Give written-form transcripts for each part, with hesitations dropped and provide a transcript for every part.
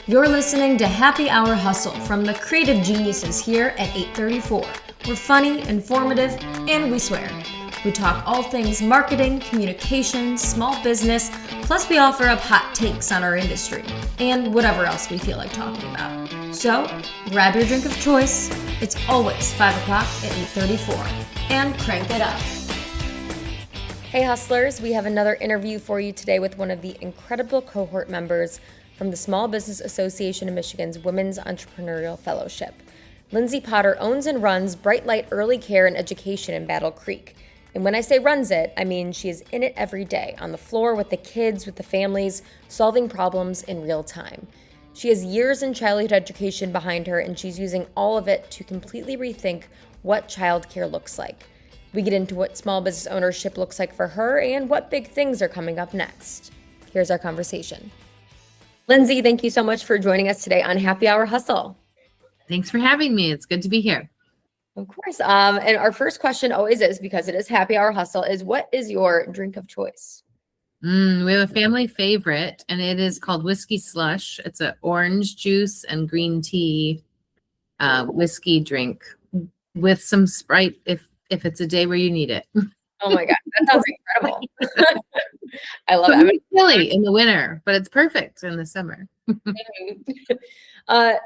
You're listening to Happy Hour Hustle from the creative geniuses here at 834. We're funny, informative, and we swear. We talk all things marketing, communication, small business, plus we offer up hot takes on our industry and whatever else we feel like talking about. So, grab your drink of choice. It's always 5 o'clock at 834. And crank it up. Hey hustlers, we have another interview for you today with one of the incredible cohort members from the Small Business Association of Michigan's Women's Entrepreneurial Fellowship. Lindsey Potter owns and runs Bright Light Early Care and Education in Battle Creek. And when I say runs it, I mean she is in it every day, on the floor with the kids, with the families, solving problems in real time. She has years in childhood education behind her, and she's using all of it to completely rethink what childcare looks like. We get into what small business ownership looks like for her and what big things are coming up next. Here's our conversation. Lindsey, thank you so much for joining us today on Happy Hour Hustle. Thanks for having me. It's good to be here. Of course. And our first question always is, because it is Happy Hour Hustle, is what is your drink of choice? We have a family favorite, and it is called Whiskey Slush. It's an orange juice and green tea whiskey drink with some Sprite if it's a day where you need it. Oh my God, that sounds incredible. I love it. It's chilly in the winter, but it's perfect in the summer.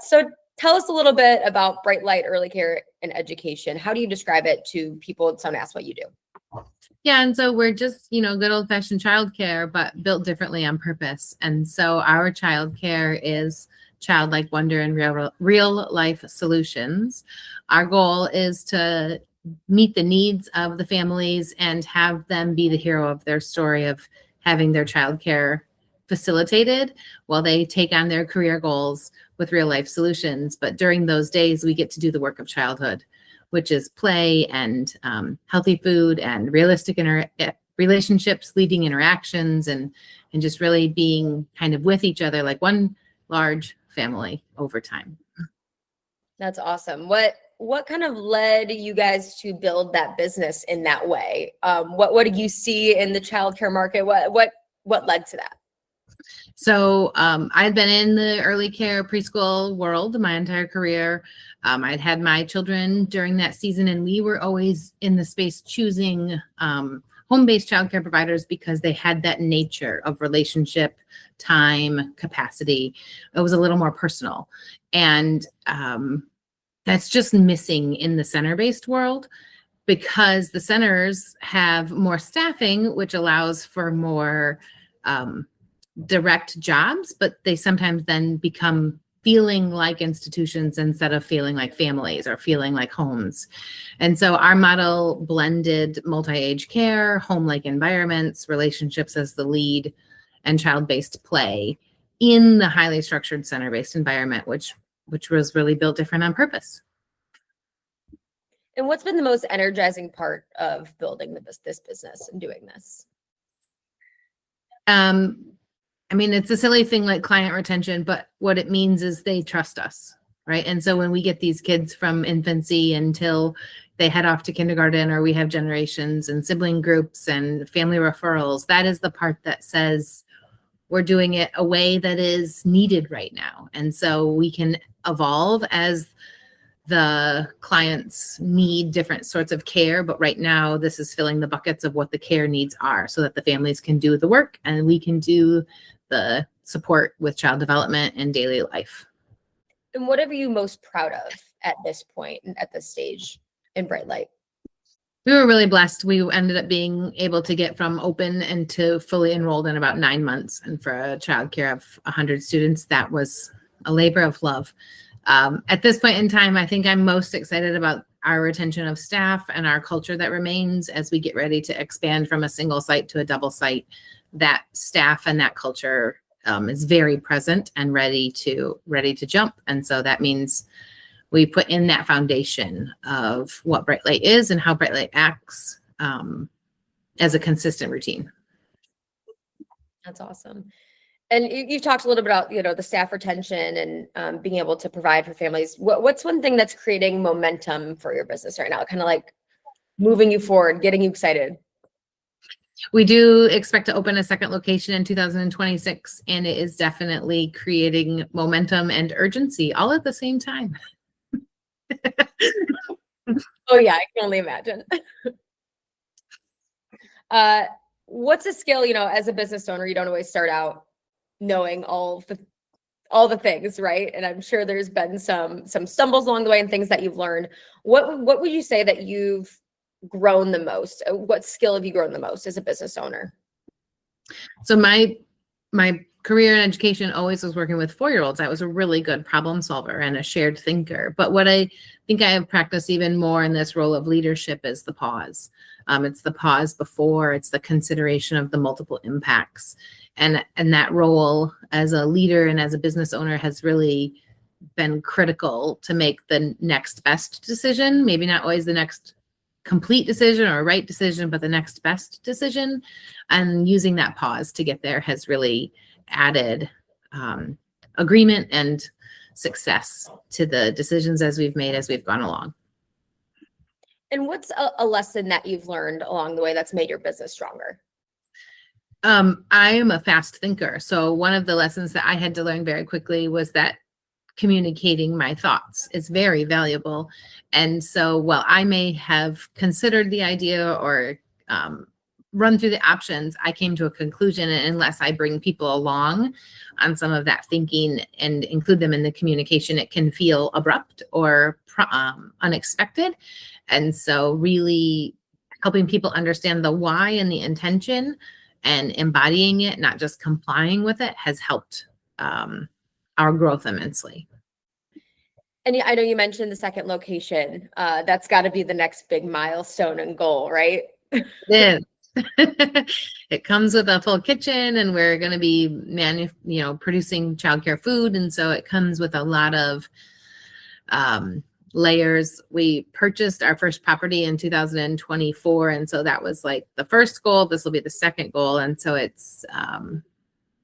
So tell us a little bit about Bright Light Early Care and Education. How do you describe it to people when someone asks what you do? Yeah, and so we're just, good old-fashioned childcare, but built differently on purpose. And so our childcare is childlike wonder and real life solutions. Our goal is to meet the needs of the families and have them be the hero of their story of having their childcare facilitated while they take on their career goals with real life solutions. But during those days, we get to do the work of childhood, which is play and healthy food and realistic relationships, leading interactions, and just really being kind of with each other like one large family over time. That's awesome. What kind of led you guys to build that business in that way? What did you see in the childcare market? What led to that? So I'd been in the early care preschool world my entire career. I'd had my children during that season, and we were always in the space choosing home-based childcare providers because they had that nature of relationship, time, capacity. It was a little more personal. And that's just missing in the center-based world because the centers have more staffing, which allows for more direct jobs, but they sometimes then become feeling like institutions instead of feeling like families or feeling like homes. And so our model blended multi-age care, home-like environments, relationships as the lead, and child-based play in the highly structured center-based environment, which was really built different on purpose. And what's been the most energizing part of building this business and doing this? It's a silly thing like client retention, but what it means is they trust us, right? And so when we get these kids from infancy until they head off to kindergarten, or we have generations and sibling groups and family referrals, that is the part that says we're doing it a way that is needed right now. And so we can evolve as the clients need different sorts of care, but right now this is filling the buckets of what the care needs are so that the families can do the work and we can do the support with child development and daily life. And what are you most proud of at this point and at this stage in Bright Light? We were really blessed. We ended up being able to get from open and to fully enrolled in about 9 months. And for a childcare of 100 students, that was a labor of love. At this point in time, I think I'm most excited about our retention of staff and our culture that remains as we get ready to expand from a single site to a double site. That staff and that culture is very present and ready to jump. And so that means we put in that foundation of what Bright Light is and how Bright Light acts as a consistent routine. That's awesome. And you've talked a little bit about, the staff retention and being able to provide for families. What's one thing that's creating momentum for your business right now? Kind of like moving you forward, getting you excited? We do expect to open a second location in 2026, and it is definitely creating momentum and urgency all at the same time. Oh yeah, I can only imagine. What's a skill, as a business owner, you don't always start out knowing all the things, right? And I'm sure there's been some stumbles along the way and things that you've learned. What would you say that you've grown the most? What skill have you grown the most as a business owner? So my career in education always was working with 4-year-olds. I was a really good problem solver and a shared thinker. But what I think I have practiced even more in this role of leadership is the pause. It's the pause before, it's the consideration of the multiple impacts. And that role as a leader and as a business owner has really been critical to make the next best decision, maybe not always the next complete decision or right decision, but the next best decision. And using that pause to get there has really added agreement and success to the decisions as we've made as we've gone along. And what's a lesson that you've learned along the way that's made your business stronger? I am a fast thinker. So one of the lessons that I had to learn very quickly was that communicating my thoughts is very valuable. And so while I may have considered the idea or run through the options, I came to a conclusion, and unless I bring people along on some of that thinking and include them in the communication, it can feel abrupt or unexpected. And so really helping people understand the why and the intention and embodying it, not just complying with it, has helped our growth immensely. And I know you mentioned the second location. That's got to be the next big milestone and goal, right? It is. It comes with a full kitchen, and we're going to be producing childcare food, and so it comes with a lot of layers. We purchased our first property in 2024, and so that was like the first goal. This will be the second goal, and so it's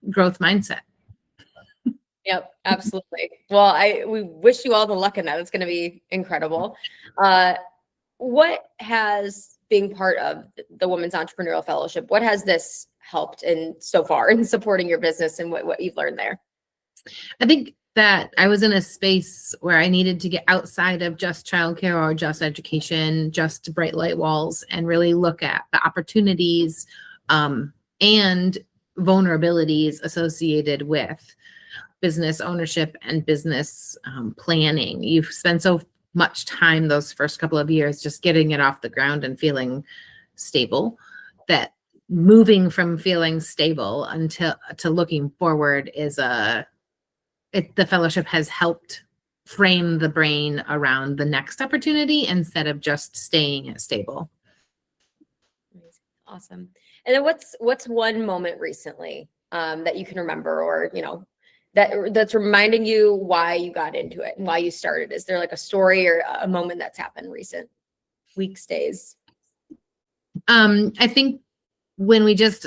growth mindset. Yep, absolutely. Well, we wish you all the luck in that. It's going to be incredible. What has being part of the Women's Entrepreneurial Fellowship, what has this helped in so far in supporting your business and what you've learned there? I think that I was in a space where I needed to get outside of just childcare or just education, just bright light walls, and really look at the opportunities and vulnerabilities associated with business ownership and business planning. You've spent so much time those first couple of years just getting it off the ground and feeling stable, that moving from feeling stable to looking forward is the fellowship has helped frame the brain around the next opportunity instead of just staying stable. Awesome. And then what's one moment recently that you can remember, or that's reminding you why you got into it and why you started? Is there like a story or a moment that's happened recent weeks, days? I think when we just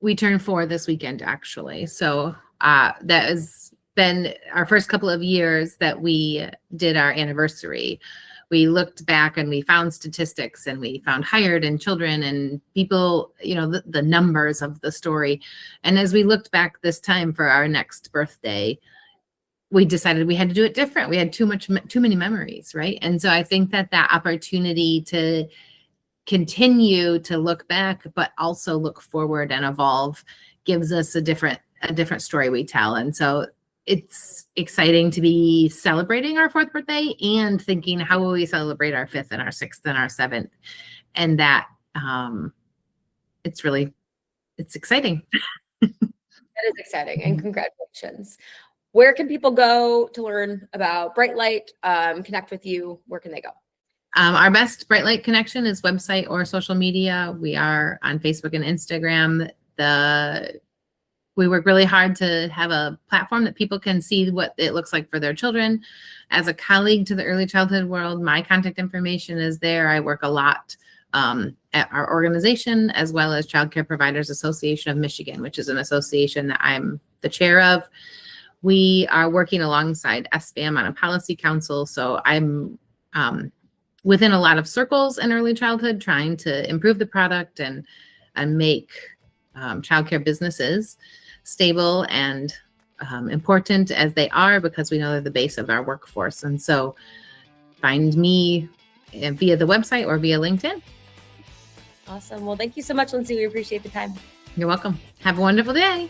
we turned 4 this weekend, actually. So that has been our first couple of years that we did our anniversary. We looked back and we found statistics, and we found hired and children and people, the numbers of the story. And as we looked back this time for our next birthday, we decided we had to do it different. We had too many memories, right? And so I think that opportunity to continue to look back, but also look forward and evolve, gives us a different story we tell. And so it's exciting to be celebrating our 4th birthday and thinking, how will we celebrate our 5th and our 6th and our 7th? And that it's exciting. That is exciting, and congratulations. Where can people go to learn about Bright Light, connect with you? Where can they go? Our best Bright Light connection is website or social media. We are on Facebook and Instagram. We work really hard to have a platform that people can see what it looks like for their children. As a colleague to the early childhood world, my contact information is there. I work a lot at our organization, as well as Child Care Providers Association of Michigan, which is an association that I'm the chair of. We are working alongside SBAM on a policy council. So I'm within a lot of circles in early childhood, trying to improve the product and make childcare businesses stable and important as they are, because we know they're the base of our workforce. And so find me via the website or via LinkedIn. Awesome. Well, thank you so much, Lindsey. We appreciate the time. You're welcome. Have a wonderful day.